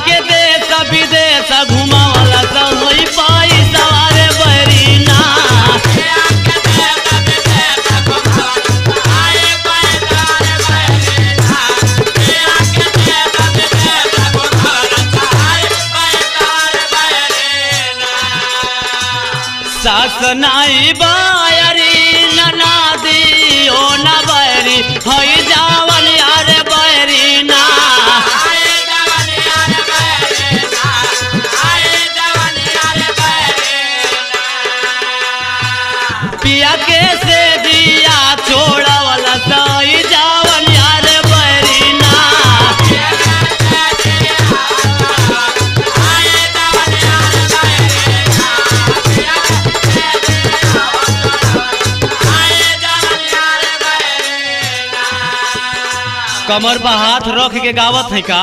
के देश विदेश घुमावला सही पैसा रे बहरीना सास नाई बायरी ननादी ओ न बैरी हई जावन यार बैरीना पिया के से दिया छोड़वला सही जावन यार बैरीना कमर पर हाथ रख के गावत है का।